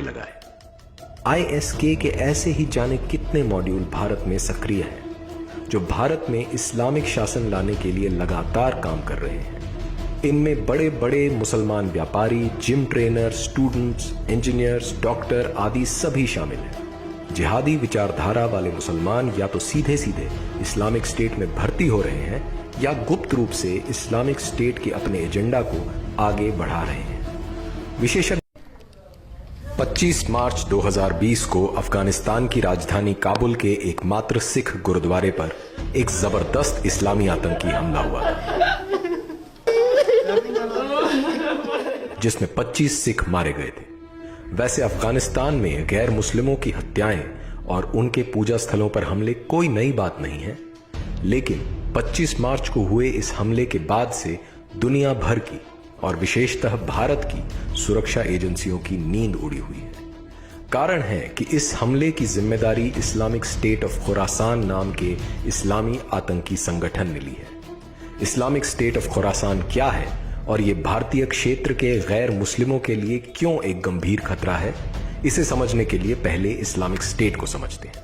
लगाए। ISK के ऐसे ही जाने कितने मॉड्यूल भारत में सक्रिय हैं जो भारत में इस्लामिक शासन लाने के लिए लगातार काम कर रहे हैं। इनमें बड़े बड़े मुसलमान व्यापारी, gym trainer, students, engineers, doctor आदि सभी शामिल हैं। जिहादी विचारधारा वाले मुसलमान या तो सीधे सीधे इस्लामिक स्टेट में भर्ती हो रहे हैं या गुप्त रूप से इस्लामिक स्टेट के अपने एजेंडा को आगे बढ़ा रहे हैं। विशेषज्ञ 25 मार्च 2020 को अफगानिस्तान की राजधानी काबुल के एकमात्र सिख गुरुद्वारे पर एक जबरदस्त इस्लामी आतंकी हमला हुआ जिसमें 25 सिख मारे गए थे। वैसे अफगानिस्तान में गैर मुस्लिमों की हत्याएं और उनके पूजा स्थलों पर हमले कोई नई बात नहीं है, लेकिन 25 मार्च को हुए इस हमले के बाद से दुनिया भर की और विशेषतः भारत की सुरक्षा एजेंसियों की नींद उड़ी हुई है। कारण है कि इस हमले की जिम्मेदारी इस्लामिक स्टेट ऑफ खुरासान नाम के इस्लामी आतंकी संगठन ने ली है। इस्लामिक स्टेट ऑफ खुरासान क्या है और ये भारतीय क्षेत्र के गैर मुस्लिमों के लिए क्यों एक गंभीर खतरा है, इसे समझने के लिए पहले इस्लामिक स्टेट को समझते हैं।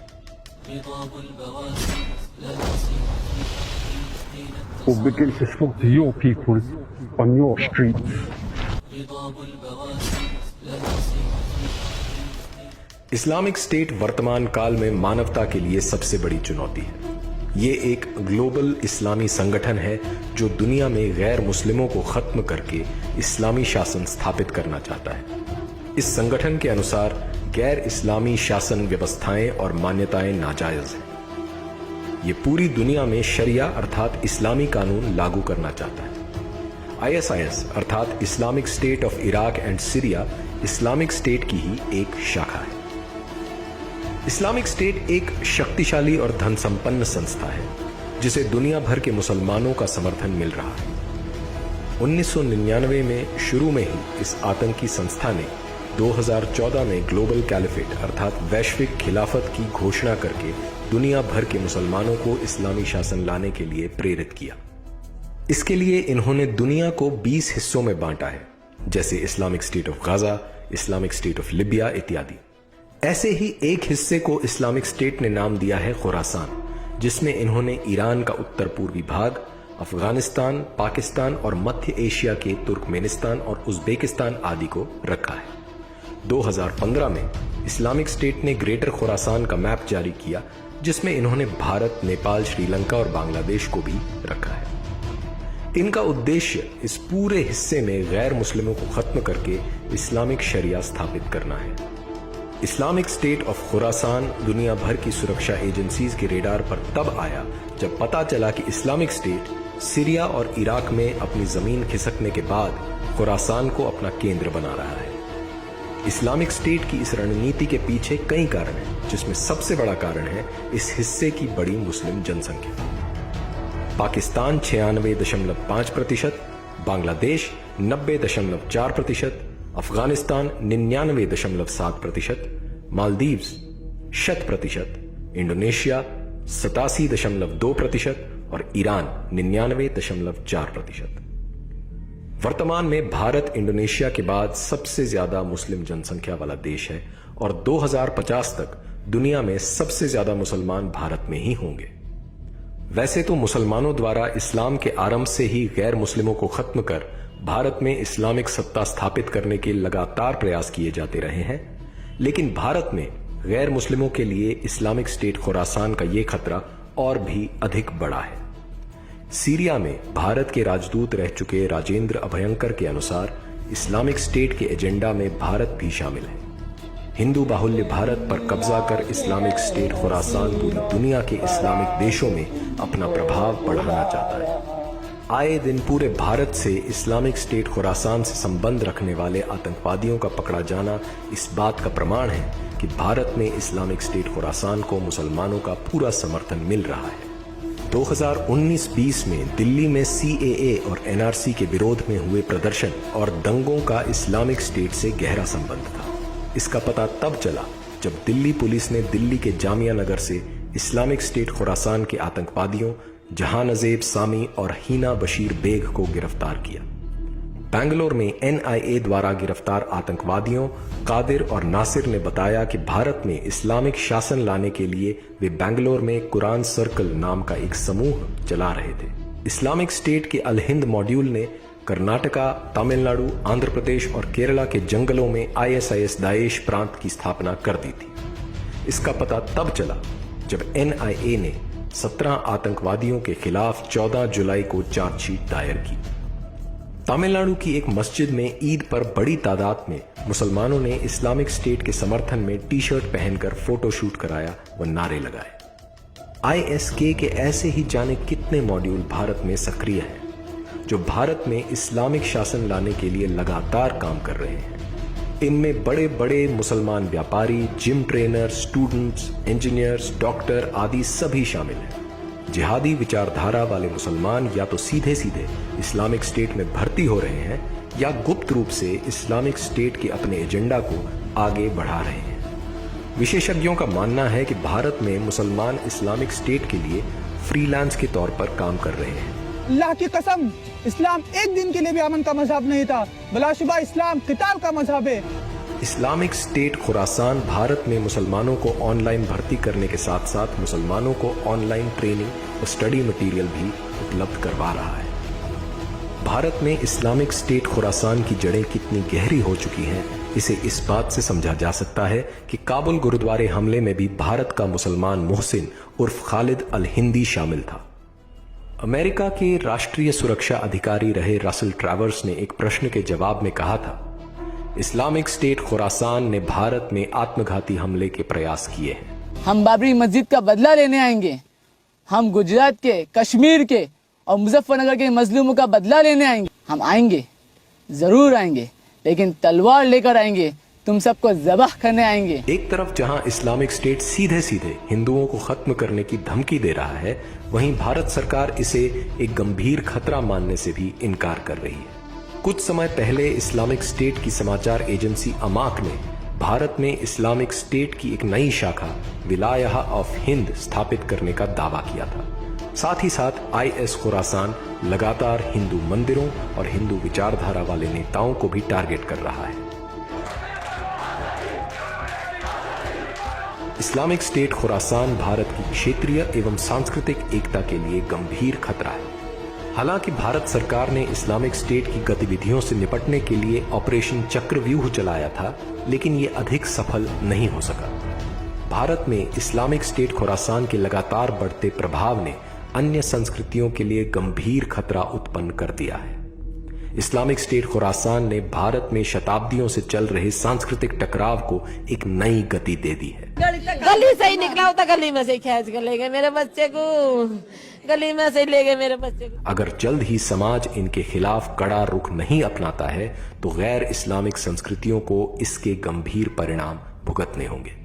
We'll begin to talk to your people on your streets. Islamic state वर्तमान काल में मानवता के लिए सबसे बड़ी चुनौती है। ये एक ग्लोबल इस्लामी संगठन है जो दुनिया में गैर मुस्लिमों को खत्म करके इस्लामी शासन स्थापित करना चाहता है। इस संगठन के अनुसार गैर इस्लामी शासन व्यवस्थाएं और मान्यताएं नाजायज हैं। ये पूरी दुनिया में शरिया अर्थात इस्लामी कानून लागू करना चाहता है। ISIS अर्थात Islamic state of Iraq and Syria Islamic state की ही एक शाखा है। इस्लामिक स्टेट एक शक्तिशाली और धन संपन्न संस्था है जिसे दुनिया भर के मुसलमानों का समर्थन मिल रहा है। 1999 में शुरू में ही इस आतंकी संस्था ने 2014 में ग्लोबल कैलिफेट अर्थात वैश्विक खिलाफत की घोषणा करके दुनिया भर के मुसलमानों को इस्लामी शासन लाने के लिए प्रेरित किया। इसके लिए इन्होंने दुनिया को 20 हिस्सों में बांटा है, जैसे Islamic state of Gaza, Islamic state of Libya इत्यादि। ऐसे ही एक हिस्से को इस्लामिक स्टेट ने नाम दिया है खुरासान, जिसमें इन्होंने ईरान का उत्तर पूर्वी भाग, अफगानिस्तान, पाकिस्तान और मध्य एशिया के तुर्कमेनिस्तान और उज्बेकिस्तान आदि को रखा है। 2015 में इस्लामिक स्टेट ने ग्रेटर खुरासान का मैप जारी किया, जिसमें इन्होंने भारत, नेपाल, श्रीलंका और बांग्लादेश को भी रखा है। इनका उद्देश्य इस पूरे हिस्से में गैर मुस्लिमों को खत्म करके इस्लामिक शरिया स्थापित करना है। इस्लामिक स्टेट ऑफ खुरासान दुनिया भर की सुरक्षा एजेंसीज के रेडार पर तब आया जब पता चला कि इस्लामिक स्टेट सीरिया और इराक में अपनी जमीन खिसकने के बाद खुरासान को अपना केंद्र बना रहा है। इस्लामिक स्टेट की इस रणनीति के पीछे कई कारण हैं, जिसमें सबसे बड़ा कारण है इस हिस्से की बड़ी मुस्लिम जनसंख्या। पाकिस्तान 96.5%, बांग्लादेश 90.4%, अफगानिस्तान 99.7%, मालदीव्स 100%, इंडोनेशिया 87.2% और ईरान 99.4%। वर्तमान में भारत इंडोनेशिया के बाद सबसे ज्यादा मुस्लिम जनसंख्या वाला देश है और 2050 तक दुनिया में सबसे ज्यादा मुसलमान भारत में ही होंगे। वैसे तो मुसलमानों द्वारा इस्लाम के आरंभ से ही गैर मुस्लिमों को खत्म कर भारत में इस्लामिक सत्ता स्थापित करने के लगातार प्रयास किए जाते रहे हैं, लेकिन भारत में गैर मुस्लिमों के लिए इस्लामिक स्टेट खुरासान का ये खतरा और भी अधिक बड़ा है। सीरिया में भारत के राजदूत रह चुके राजेंद्र अभयंकर के अनुसार इस्लामिक स्टेट के एजेंडा में भारत भी शामिल है। हिंदू बाहुल्य भारत पर कब्जा कर इस्लामिक स्टेट खुरासान पूरी दुनिया के इस्लामिक देशों में अपना प्रभाव बढ़ाना चाहता है। आए दिन पूरे भारत से इस्लामिक स्टेट खुरासान से संबंध रखने वाले आतंकवादियों का पकड़ा जाना इस बात का प्रमाण है कि भारत में इस्लामिक स्टेट खुरासान को मुसलमानों का पूरा समर्थन मिल रहा है। 2019-20 में दिल्ली में CAA और NRC के विरोध में हुए प्रदर्शन और दंगों का इस्लामिक स्टेट से गहरा संबंध था। इसका पता तब चला जब दिल्ली पुलिस ने दिल्ली के जामिया नगर से इस्लामिक स्टेट खुरासान के आतंकवादियों जहां नजेब सामी और हीना बशीर बेग को गिरफ्तार किया। बेंगलोर में NIA द्वारा गिरफ्तार आतंकवादियों कादिर और नासिर ने बताया कि भारत में इस्लामिक शासन लाने के लिए वे बेंगलोर में कुरान सर्कल नाम का एक समूह चला रहे थे। इस्लामिक स्टेट के अल हिंद मॉड्यूल ने कर्नाटका, तमिलनाडु, आंध्र प्रदेश और केरला के जंगलों में ISIS दाइश प्रांत की स्थापना कर दी थी। इसका पता तब चला जब NIA ने 17 आतंकवादियों के खिलाफ 14 जुलाई को चार्जशीट दायर की। तमिलनाडु की एक मस्जिद में ईद पर बड़ी तादाद में मुसलमानों ने इस्लामिक स्टेट के समर्थन में टी-शर्ट पहनकर फोटोशूट कराया व नारे लगाए। ISK के ऐसे ही जाने कितने मॉड्यूल भारत में सक्रिय हैं जो भारत में इस्लामिक शासन लाने के लिए लगातार काम कर रहे हैं। इनमें बड़े बड़े मुसलमान व्यापारी, gym trainer, students, engineers, doctor आदि सभी शामिल हैं। जिहादी विचारधारा वाले मुसलमान या तो सीधे सीधे इस्लामिक स्टेट में भर्ती हो रहे हैं या गुप्त रूप से इस्लामिक स्टेट के अपने एजेंडा को आगे बढ़ा रहे हैं। विशेषज्ञों का मानना है कि भारत में मुसलमान इस्लामिक स्टेट के लिए फ्रीलांस के तौर पर काम कर रहे हैं। अल्लाह की कसम, इस्लाम एक दिन के लिए भी अमन का मजहब नहीं था, बिलाशुबा इस्लाम किताल का मजहब है। इस्लामिक स्टेट खुरासान भारत में मुसलमानों को ऑनलाइन भर्ती करने के साथ साथ मुसलमानों को ऑनलाइन ट्रेनिंग और स्टडी मटेरियल भी उपलब्ध करवा रहा है। भारत में इस्लामिक स्टेट खुरासान की जड़ें कितनी गहरी हो चुकी हैं, इसे इस बात से समझा जा सकता है कि काबुल गुरुद्वारे हमले में भी भारत का मुसलमान मोहसिन उर्फ खालिद अल हिंदी शामिल था। अमेरिका के राष्ट्रीय सुरक्षा अधिकारी रहे रसल ट्रैवर्स ने एक प्रश्न के जवाब में कहा था, इस्लामिक स्टेट खुरासान ने भारत में आत्मघाती हमले के प्रयास किए हैं। हम बाबरी मस्जिद का बदला लेने आएंगे। हम गुजरात के, कश्मीर के और मुजफ्फरनगर के मजलूमों का बदला लेने आएंगे। हम आएंगे, जरूर आएंगे, लेकिन तलवार लेकर आएंगे। तुम सबको ज़बाह करने आएंगे। एक तरफ जहां इस्लामिक स्टेट सीधे सीधे हिंदुओं को खत्म करने की धमकी दे रहा है, वहीं भारत सरकार इसे एक गंभीर खतरा मानने से भी इनकार कर रही है। कुछ समय पहले इस्लामिक स्टेट की समाचार एजेंसी अमाक ने भारत में इस्लामिक स्टेट की एक नई शाखा विलायह ऑफ हिंद स्थापित करने का दावा किया था। साथ ही साथ IS खुरासान लगातार हिंदू मंदिरों और हिंदू विचारधारा वाले नेताओं को भी टारगेट कर रहा है। इस्लामिक स्टेट खुरासान भारत की क्षेत्रीय एवं सांस्कृतिक एकता के लिए गंभीर खतरा है। हालांकि भारत सरकार ने इस्लामिक स्टेट की गतिविधियों से निपटने के लिए ऑपरेशन चक्रव्यूह चलाया था, लेकिन ये अधिक सफल नहीं हो सका। भारत में इस्लामिक स्टेट खुरासान के लगातार बढ़ते प्रभाव ने अन्य संस्कृतियों के लिए गंभीर खतरा उत्पन्न कर दिया है। इस्लामिक स्टेट खुरासान ने भारत में शताब्दियों से चल रहे सांस्कृतिक टकराव को एक नई गति दे दी है। गली से ही निकला होता, गली में से खींच कर ले गए मेरे बच्चे को, गली में से ले गए मेरे बच्चे को। अगर जल्द ही समाज इनके खिलाफ कड़ा रुख नहीं अपनाता है तो गैर इस्लामिक संस्कृतियों को इसके गंभीर परिणाम भुगतने होंगे।